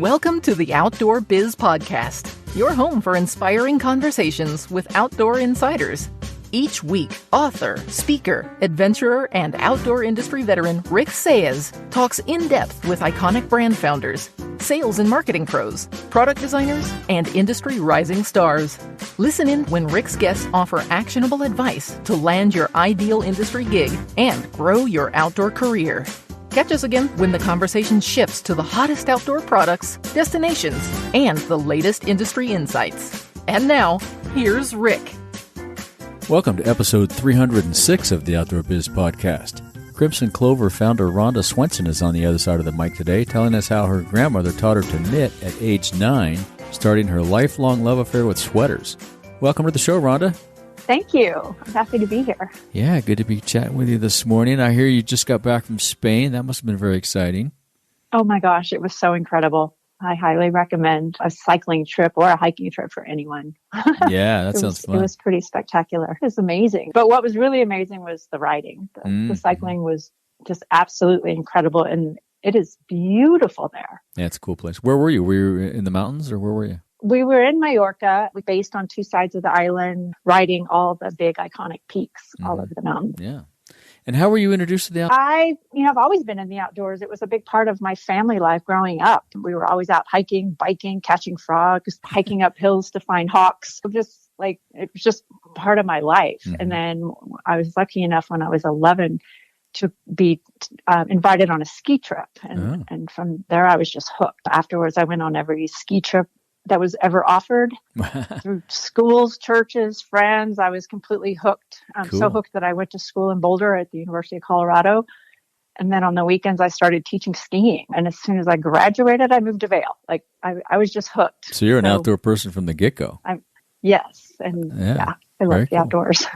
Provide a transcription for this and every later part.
Welcome to the Outdoor Biz Podcast, your home for inspiring conversations with outdoor insiders. Each week, author, speaker, adventurer, and outdoor industry veteran Rick Saez talks in depth with iconic brand founders, sales and marketing pros, product designers, and industry rising stars. Listen in when Rick's guests offer actionable advice to land your ideal industry gig and grow your outdoor career. Catch us again when the conversation shifts to the hottest outdoor products, destinations, and the latest industry insights. And now, here's Rick. Welcome to episode 306 of the Outdoor Biz Podcast. Krimson Klover founder Rhonda Swenson is on the other side of the mic today, telling us how her grandmother taught her to knit at age 9, starting her lifelong love affair with sweaters. Welcome to the show, Rhonda. Thank you. I'm happy to be here. Yeah, good to be chatting with you this morning. I hear you just got back from Spain. That must have been very exciting. Oh my gosh, it was so incredible. I highly recommend a cycling trip or a hiking trip for anyone. Yeah, that sounds fun. It was pretty spectacular. It was amazing. But what was really amazing was the riding. The cycling was just absolutely incredible, and it is beautiful there. Yeah, it's a cool place. Where were you? Were you in the mountains, or where were you? We were in Mallorca. We based on two sides of the island, riding all the big iconic peaks all over the mountain. Yeah. And how were you introduced to the outdoors? I've always been in the outdoors. It was a big part of my family life growing up. We were always out hiking, biking, catching frogs, hiking up hills to find hawks. It was just part of my life. Mm-hmm. And then I was lucky enough when I was 11 to be invited on a ski trip. And from there, I was just hooked. Afterwards, I went on every ski trip that was ever offered through schools, churches, friends. I was completely hooked. Cool. So hooked that I went to school in Boulder at the University of Colorado. And then on the weekends, I started teaching skiing. And as soon as I graduated, I moved to Vail. I was just hooked. So you're an outdoor person from the get-go. Yes. And I love the outdoors.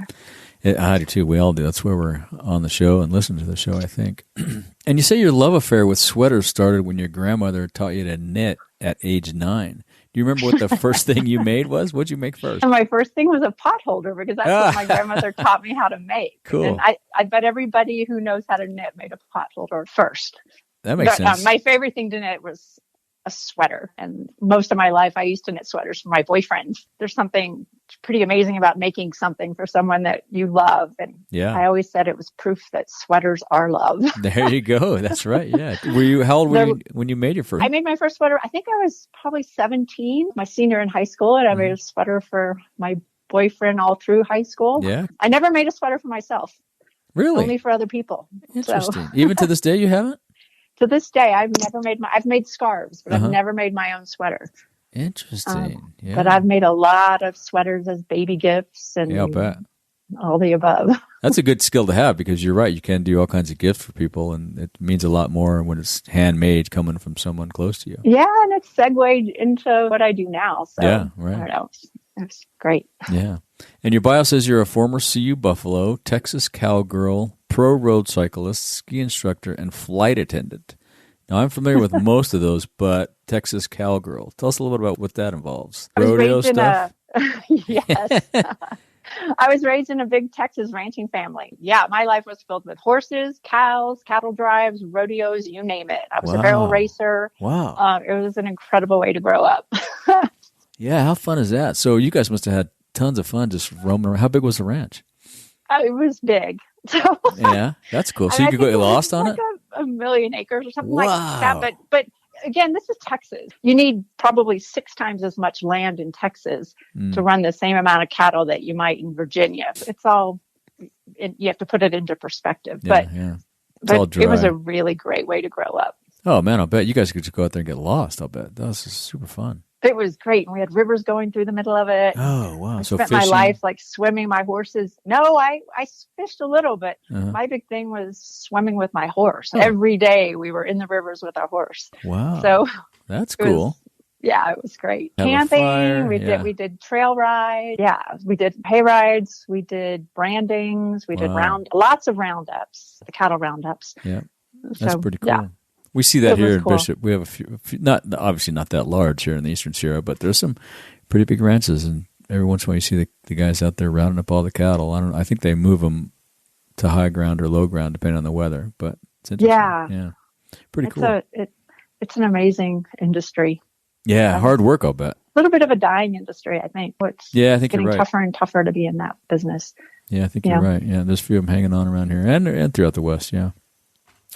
I do too. We all do. That's where we're on the show and listen to the show, I think. And you say your love affair with sweaters started when your grandmother taught you to knit at age 9. Do you remember what the first thing you made was? What'd you make first? And my first thing was a pot holder, because that's what my grandmother taught me how to make. Cool. And I bet everybody who knows how to knit made a pot holder first. That makes sense. My favorite thing to knit was a sweater. And most of my life, I used to knit sweaters for my boyfriends. There's something pretty amazing about making something for someone that you love. And I always said it was proof that sweaters are love. There you go. That's right. Yeah. How old were you when you made your first? I made my first sweater. I think I was probably 17, my senior in high school. And I made a sweater for my boyfriend all through high school. Yeah. I never made a sweater for myself. Really? Only for other people. Interesting. Even to this day, you haven't? To this day, I've made scarves, but I've never made my own sweater. Interesting. Yeah. But I've made a lot of sweaters as baby gifts and I'll bet. All the above. That's a good skill to have, because you're right. You can do all kinds of gifts for people, and it means a lot more when it's handmade coming from someone close to you. Yeah, and it's segued into what I do now. So, yeah, right. I don't know. It's great. Yeah. And your bio says you're a former CU Buffalo, Texas cowgirl, pro road cyclist, ski instructor, and flight attendant. Now, I'm familiar with most of those, but Texas cowgirl. Tell us a little bit about what that involves. Rodeo stuff? Yes. I was raised in a big Texas ranching family. Yeah, my life was filled with horses, cows, cattle drives, rodeos, you name it. I was a barrel racer. Wow. It was an incredible way to grow up. Yeah, how fun is that? So you guys must have had tons of fun just roaming around. How big was the ranch? It was big. So, yeah, that's cool. So you could get lost on it? A million acres or something like that. But again, this is Texas. You need probably 6 times as much land in Texas to run the same amount of cattle that you might in Virginia. It's all, you have to put it into perspective. But it was a really great way to grow up. Oh, man, I'll bet you guys could just go out there and get lost. I'll bet. That was super fun. It was great. And we had rivers going through the middle of it. Oh, wow. I spent my life swimming my horses. No, I fished a little, but my big thing was swimming with my horse. Oh. Every day we were in the rivers with our horse. Wow. So that's cool. It was great. Camping. We did trail rides. Yeah. We did hay rides. We did brandings. We did lots of roundups, the cattle roundups. Yeah. That's pretty cool. Yeah. We see that here in Bishop. We have a few, obviously not that large here in the Eastern Sierra, but there's some pretty big ranches, and every once in a while you see the guys out there rounding up all the cattle. I think they move them to high ground or low ground depending on the weather, but it's interesting. Yeah. Pretty cool. It's it's an amazing industry. Yeah, hard work, I'll bet. A little bit of a dying industry, I think. It's I think getting you're right. tougher and tougher to be in that business. Yeah, I think you're right. Yeah, there's a few of them hanging on around here and throughout the West, yeah.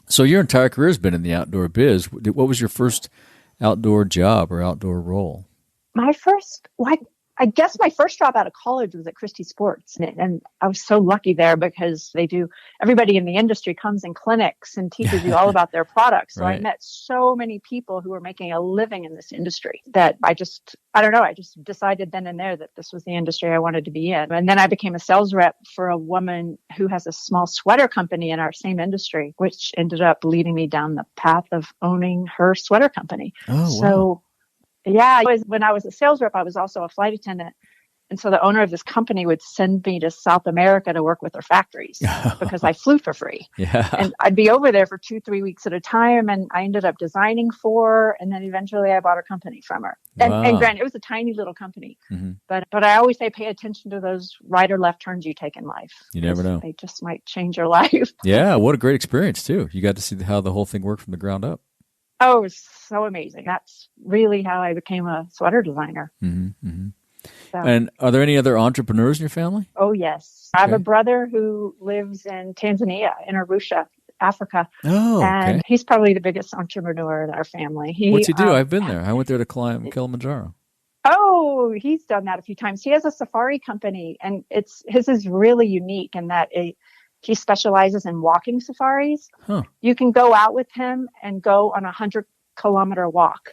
So your entire career has been in the outdoor biz. What was your first outdoor job or outdoor role? I guess my first job out of college was at Christie Sports. And I was so lucky there because everybody in the industry comes in clinics and teaches you all about their products. So I met so many people who were making a living in this industry that I just decided then and there that this was the industry I wanted to be in. And then I became a sales rep for a woman who has a small sweater company in our same industry, which ended up leading me down the path of owning her sweater company. Oh, wow. So when I was a sales rep, I was also a flight attendant. And so the owner of this company would send me to South America to work with their factories because I flew for free. Yeah. And I'd be over there for 2-3 weeks at a time. And I ended up designing for, and then eventually I bought her company from her. And granted, it was a tiny little company, but I always say, pay attention to those right or left turns you take in life. You never know. They just might change your life. Yeah. What a great experience too. You got to see how the whole thing worked from the ground up. Oh, it was so amazing. That's really how I became a sweater designer. So. And are there any other entrepreneurs in your family? Oh, yes. I have a brother who lives in Tanzania, in Arusha, Africa. Oh, okay. And he's probably the biggest entrepreneur in our family. What's he do? I've been there. I went there to climb Kilimanjaro. Oh, he's done that a few times. He has a safari company, and his is really unique in that he specializes in walking safaris. Huh. You can go out with him and go on a 100-kilometer walk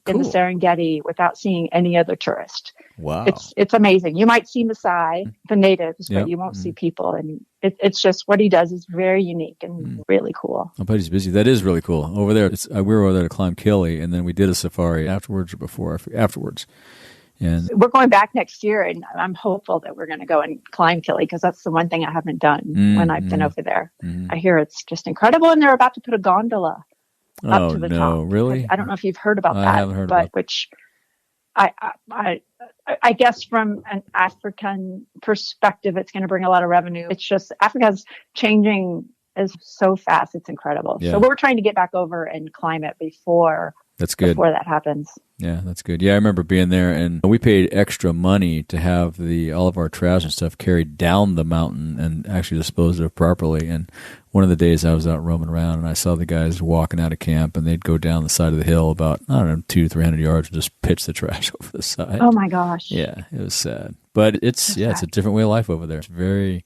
in the Serengeti without seeing any other tourist. Wow. It's amazing. You might see Maasai, the natives, but you won't see people. And it's just what he does is very unique and really cool. I bet he's busy. That is really cool. Over there, we were over there to climb Kili, and then we did a safari afterwards. And we're going back next year, and I'm hopeful that we're going to go and climb Kili because that's the one thing I haven't done when I've been over there. I hear it's just incredible, and they're about to put a gondola up to the top. Oh, no, really? I don't know if you've heard about that. I haven't heard about which I guess from an African perspective, it's going to bring a lot of revenue. It's just Africa's changing so fast. It's incredible. Yeah. So we're trying to get back over and climb it before that happens. Yeah, that's good. Yeah, I remember being there, and we paid extra money to have all of our trash and stuff carried down the mountain and actually disposed of properly. And one of the days I was out roaming around, and I saw the guys walking out of camp, and they'd go down the side of the hill about, 200-300 yards and just pitch the trash over the side. Oh, my gosh. Yeah, it was sad. But it's a different way of life over there. It's very,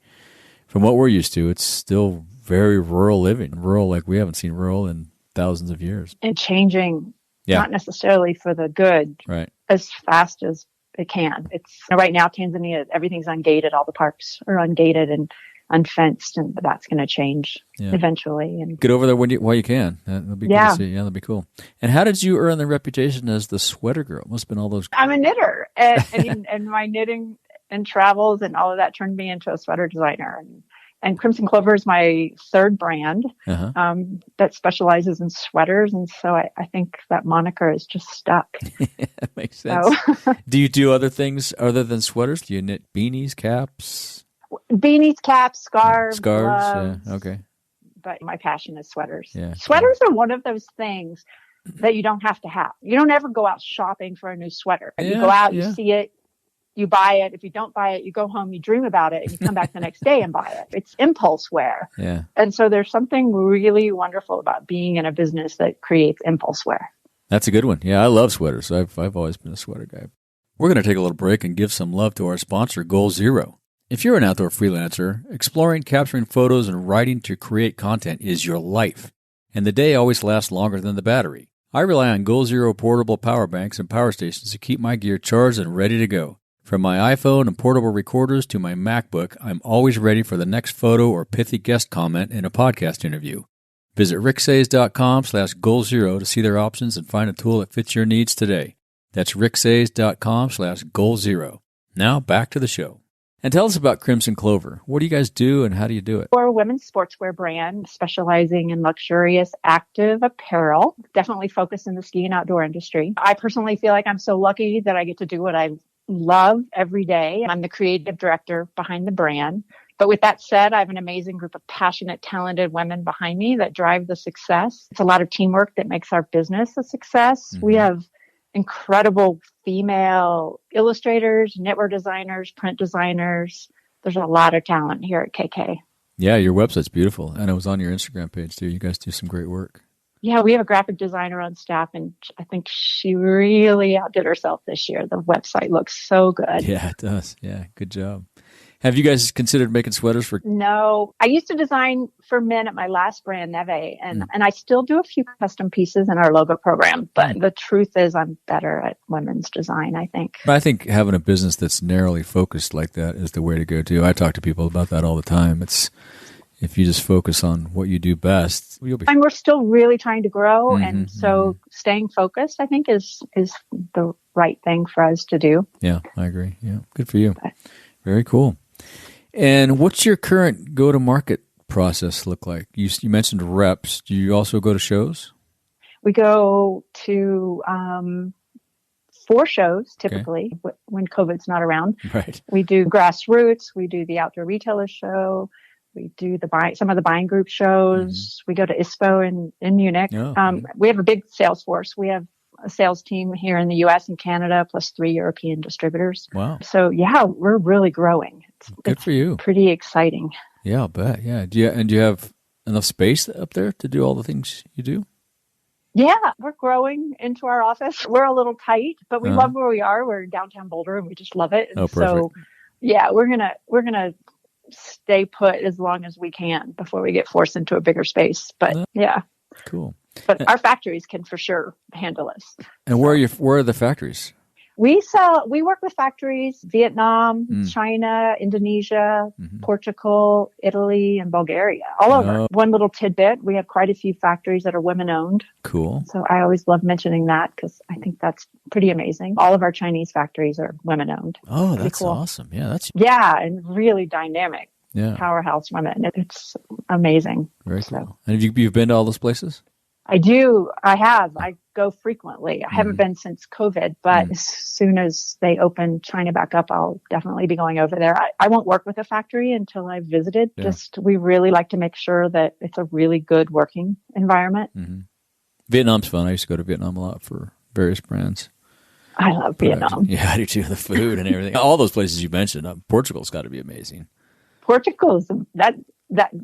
from what we're used to, it's still very rural living. Rural like we haven't seen rural in thousands of years. And changing. Not necessarily for the good, as fast as it can. It's right now, Tanzania, everything's ungated. All the parks are ungated and unfenced, and that's going to change eventually. And get over there while you can. That'll be good to see. Yeah, that'll be cool. And how did you earn the reputation as the sweater girl? It must have been all those. I'm a knitter, and my knitting and travels and all of that turned me into a sweater designer. And Krimson Klover is my third brand that specializes in sweaters. And so I think that moniker is just stuck. That makes sense. So. Do you do other things other than sweaters? Do you knit beanies, caps? Beanies, caps, scarves. Gloves. Yeah, okay. But my passion is sweaters. Yeah. Sweaters are one of those things that you don't have to have. You don't ever go out shopping for a new sweater. You go out, you see it. You buy it. If you don't buy it, you go home, you dream about it, and you come back the next day and buy it. It's impulse wear. Yeah. And so there's something really wonderful about being in a business that creates impulse wear. That's a good one. Yeah, I love sweaters. I've always been a sweater guy. We're going to take a little break and give some love to our sponsor, Goal Zero. If you're an outdoor freelancer, exploring, capturing photos, and writing to create content is your life. And the day always lasts longer than the battery. I rely on Goal Zero portable power banks and power stations to keep my gear charged and ready to go. From my iPhone and portable recorders to my MacBook, I'm always ready for the next photo or pithy guest comment in a podcast interview. Visit ricksays.com/goalzero to see their options and find a tool that fits your needs today. That's ricksays.com/goalzero. Now back to the show. And tell us about Krimson Klover. What do you guys do and how do you do it? We're a women's sportswear brand specializing in luxurious active apparel, definitely focused in the ski and outdoor industry. I personally feel like I'm so lucky that I get to do what I love every day. I'm the creative director behind the brand, But with that said, I have an amazing group of passionate, talented women behind me that drive the success. It's a lot of teamwork that makes our business a success. We have incredible female illustrators, knitwear designers, print designers. There's a lot of talent here at KK. Yeah, your website's beautiful. And it was on your Instagram page, too. You guys do some great work. Yeah, we have a graphic designer on staff, and I think she really outdid herself this year. The website looks so good. Yeah, it does. Yeah, good job. Have you guys considered making sweaters for... No, I used to design for men at my last brand, Neve, and I still do a few custom pieces in our logo program. But the truth is I'm better at women's design, I think. I think having a business that's narrowly focused like that is the way to go, too. I talk to people about that all the time. It's... If you just focus on what you do best, you'll be... And we're still really trying to grow. And so staying focused, I think, is the right thing for us to do. Yeah, I agree. Yeah, good for you. Very cool. And what's your current go-to-market process look like? You mentioned reps. Do you also go to shows? We go to 4 shows, typically, when COVID's not around. Right. We do Grassroots. We do the Outdoor Retailer Show. We do some of the buying group shows. We go to ISPO in Munich. We have a big sales force. We have a sales team here in the U.S. and Canada, plus 3 European distributors. Wow. So, yeah, we're really growing. Good for you. Pretty exciting. Yeah, I'll bet. Yeah. Do you have enough space up there to do all the things you do? Yeah, we're growing into our office. We're a little tight, but we love where we are. We're in downtown Boulder, and we just love it. And perfect. So, yeah, we're gonna stay put as long as we can before we get forced into a bigger space. But yeah, cool. But our factories can for sure handle us. And where are the factories? We work with factories, Vietnam, China, Indonesia, Portugal, Italy, and Bulgaria, all over. One little tidbit, we have quite a few factories that are women owned. Cool. So I always love mentioning that because I think that's pretty amazing. All of our Chinese factories are women owned. Oh, that's cool. Awesome. Yeah, and really dynamic. Yeah. Powerhouse women. It's amazing. Very cool. And you've been to all those places? I do. I have. I go frequently. I haven't been since COVID, but as soon as they open China back up, I'll definitely be going over there. I won't work with a factory until I've visited. Yeah. We really like to make sure that it's a really good working environment. Vietnam's fun. I used to go to Vietnam a lot for various brands. I love Vietnam. Yeah, I do too. The food and everything. All those places you mentioned. Portugal's got to be amazing. Portugal's that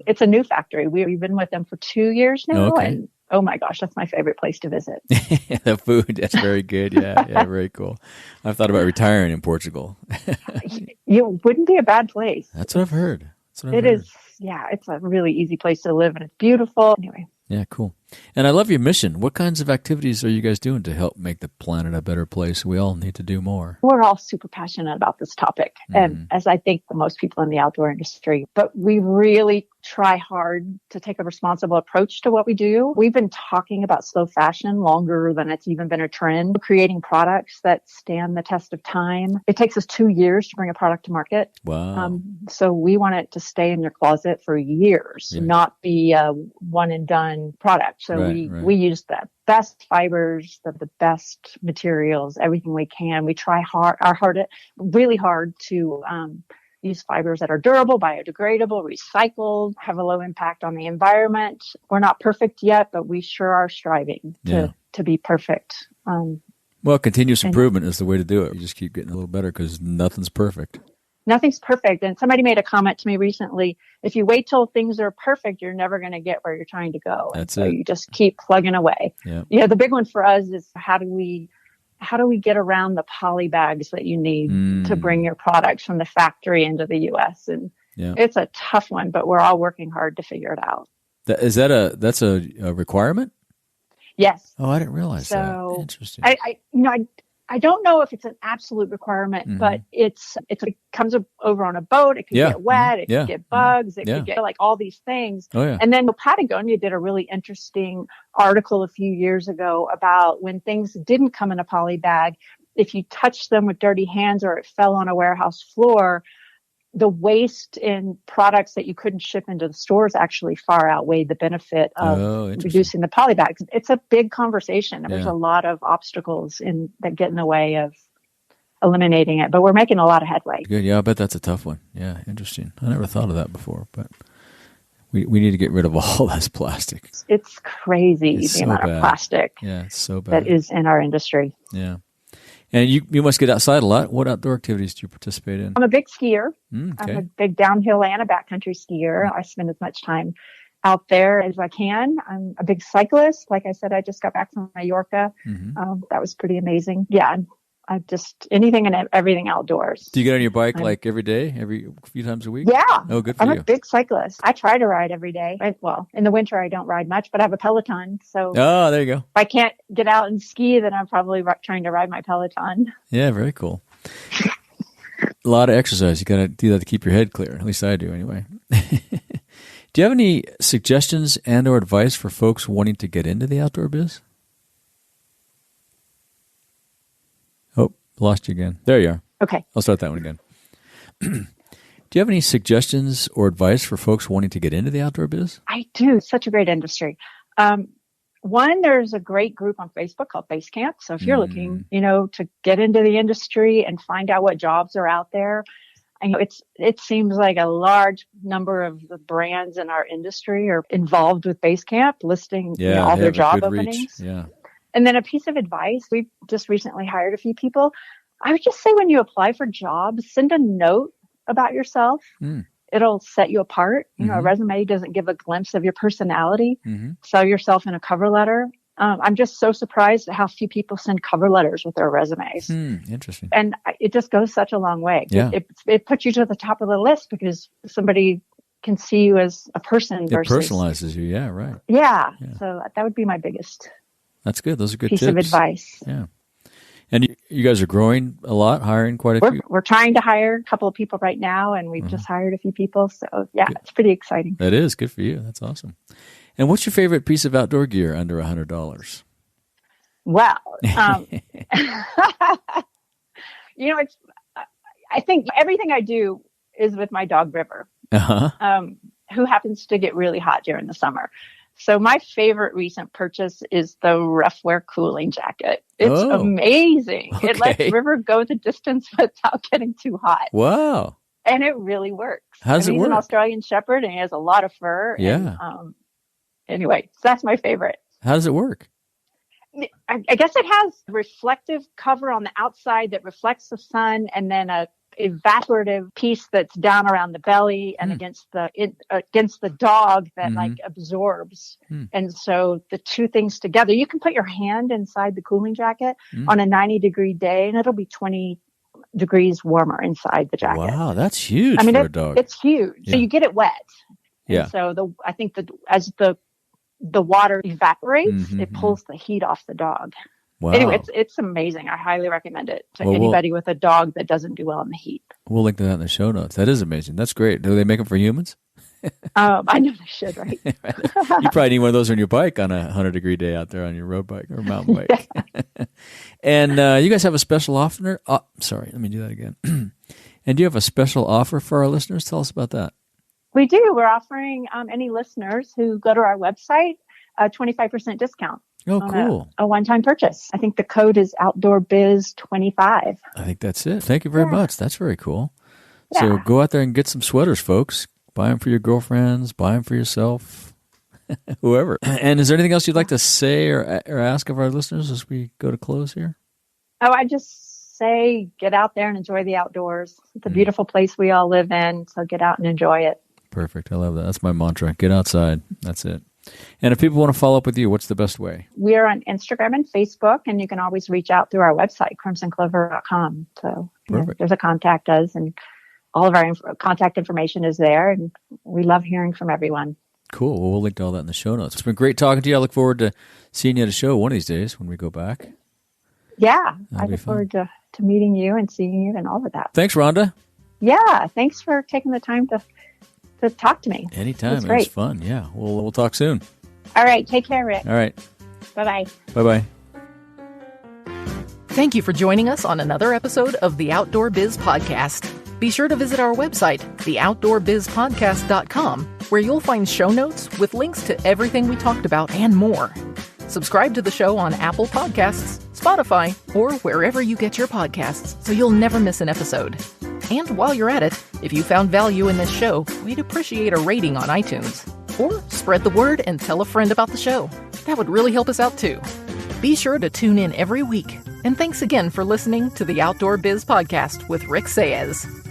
it's a new factory. We've been with them for 2 years now, and oh my gosh, that's my favorite place to visit. The food, that's very good. Yeah, very cool. I've thought about retiring in Portugal. You wouldn't be a bad place. That's what I've heard. It is. Yeah, it's a really easy place to live, and it's beautiful. Anyway. Yeah, cool. And I love your mission. What kinds of activities are you guys doing to help make the planet a better place? We all need to do more. We're all super passionate about this topic, and as I think most people in the outdoor industry, but we really try hard to take a responsible approach to what we do. We've been talking about slow fashion longer than it's even been a trend, creating products that stand the test of time. It takes us 2 years to bring a product to market. Wow. So we want it to stay in your closet for years, not be a one and done product. So we use the best fibers, the best materials, everything we can. We try really hard to use fibers that are durable, biodegradable, recycled, have a low impact on the environment. We're not perfect yet, but we sure are striving to be perfect. Well, continuous improvement is the way to do it. You just keep getting a little better because nothing's perfect. Nothing's perfect. And somebody made a comment to me recently, if you wait till things are perfect, you're never going to get where you're trying to go. That's it. You just keep plugging away. Yeah. The big one for us is how do we get around the poly bags that you need to bring your products from the factory into the U.S.? And it's a tough one, but we're all working hard to figure it out. That's a requirement? Yes. Oh, I didn't realize that. Interesting. I don't know if it's an absolute requirement, but it comes over on a boat. It could get wet. It could get bugs. It could get like all these things. Oh, yeah. And then Patagonia did a really interesting article a few years ago about when things didn't come in a poly bag, if you touched them with dirty hands or it fell on a warehouse floor, the waste in products that you couldn't ship into the stores actually far outweighed the benefit of reducing the poly bags. It's a big conversation. And there's a lot of obstacles that get in the way of eliminating it, but we're making a lot of headway. Good. Yeah, I bet that's a tough one. Yeah, interesting. I never thought of that before, but we need to get rid of all this plastic. It's crazy, It's the so amount bad. of plastic Yeah, it's so bad. that is in our industry. Yeah. And you must get outside a lot. What outdoor activities do you participate in? I'm a big skier. Okay. I'm a big downhill and a backcountry skier. I spend as much time out there as I can. I'm a big cyclist. Like I said, I just got back from Mallorca. That was pretty amazing. Yeah, I just anything and everything outdoors. Do you get on your bike like every day, every few times a week? Yeah. Oh, good for I'm you. a big cyclist. I try to ride every day. Well, in the winter, I don't ride much, but I have a Peloton. So Oh, there you go. if I can't get out and ski, then I'm probably trying to ride my Peloton. Yeah, very cool. A lot of exercise. You got to do that to keep your head clear. At least I do anyway. Do you have any suggestions and or advice for folks wanting to get into the outdoor biz? Oh, lost you again. There you are. Okay. I'll start that one again. Do you have any suggestions or advice for folks wanting to get into the outdoor biz? I do. Such a great industry. One, there's a great group on Facebook called Basecamp. So if you're looking, to get into the industry and find out what jobs are out there, it seems like a large number of the brands in our industry are involved with Basecamp, listing all their job openings. Yeah. And then a piece of advice, we've just recently hired a few people. I would just say when you apply for jobs, send a note about yourself. It'll set you apart. A resume doesn't give a glimpse of your personality. Sell yourself in a cover letter. I'm just so surprised at how few people send cover letters with their resumes. Interesting. And it just goes such a long way. Yeah. It puts you to the top of the list because somebody can see you as a person versus... It personalizes you. Yeah, right. Yeah. So that would be my biggest That's good. Those are good piece tips. of advice. Yeah. And you guys are growing a lot, hiring quite a few? We're trying to hire a couple of people right now, and we've just hired a few people. So, yeah, It's pretty exciting. That is. Good for you. That's awesome. And what's your favorite piece of outdoor gear under $100? Well, I think everything I do is with my dog, River, who happens to get really hot during the summer. So my favorite recent purchase is the Ruffwear cooling jacket. It's amazing. Okay. It lets River go the distance without getting too hot. Wow. And it really works. How does it He's work? an Australian Shepherd, and he has a lot of fur. Yeah. And, anyway, so that's my favorite. How does it work? I guess it has reflective cover on the outside that reflects the sun, and then a evaporative piece that's down around the belly and against the dog that absorbs. And so the two things together, you can put your hand inside the cooling jacket on a 90-degree day, and it'll be 20 degrees warmer inside the jacket. Wow, that's huge for a dog. It's huge. Yeah. So you get it wet. Yeah. And so I think that as the water evaporates, it pulls the heat off the dog. Wow. Anyway, it's amazing. I highly recommend it to anybody with a dog that doesn't do well in the heat. We'll link to that in the show notes. That is amazing. That's great. Do they make them for humans? I know they should, right? You probably need one of those on your bike on a 100-degree day out there on your road bike or mountain bike. And you guys have a special offer? Sorry, let me do that again. And do you have a special offer for our listeners? Tell us about that. We do. We're offering any listeners who go to our website a 25% discount. Oh, cool. A one-time purchase. I think the code is OutdoorBiz25. I think that's it. Thank you very much. That's very cool. Yeah. So go out there and get some sweaters, folks. Buy them for your girlfriends. Buy them for yourself. Whoever. And is there anything else you'd like to say or ask of our listeners as we go to close here? Oh, I just say get out there and enjoy the outdoors. It's a beautiful place we all live in, so get out and enjoy it. Perfect. I love that. That's my mantra. Get outside. That's it. And if people want to follow up with you, what's the best way? We're on Instagram and Facebook, and you can always reach out through our website, crimsonklover.com. So there's a contact us, and all of our contact information is there, and we love hearing from everyone. Cool. Well, we'll link to all that in the show notes. It's been great talking to you. I look forward to seeing you at a show one of these days when we go back. Yeah. I look forward to meeting you and seeing you and all of that. Thanks, Rhonda. Yeah. Thanks for taking the time to talk to me. Anytime. It was fun. Yeah. We'll talk soon. All right. Take care, Rick. All right. Bye-bye. Bye-bye. Thank you for joining us on another episode of the Outdoor Biz Podcast. Be sure to visit our website, theoutdoorbizpodcast.com, where you'll find show notes with links to everything we talked about and more. Subscribe to the show on Apple Podcasts, Spotify, Spotify, or wherever you get your podcasts so you'll never miss an episode. And while you're at it, if you found value in this show, we'd appreciate a rating on iTunes. Or spread the word and tell a friend about the show. That would really help us out too. Be sure to tune in every week. And thanks again for listening to the Outdoor Biz Podcast with Rick Saez.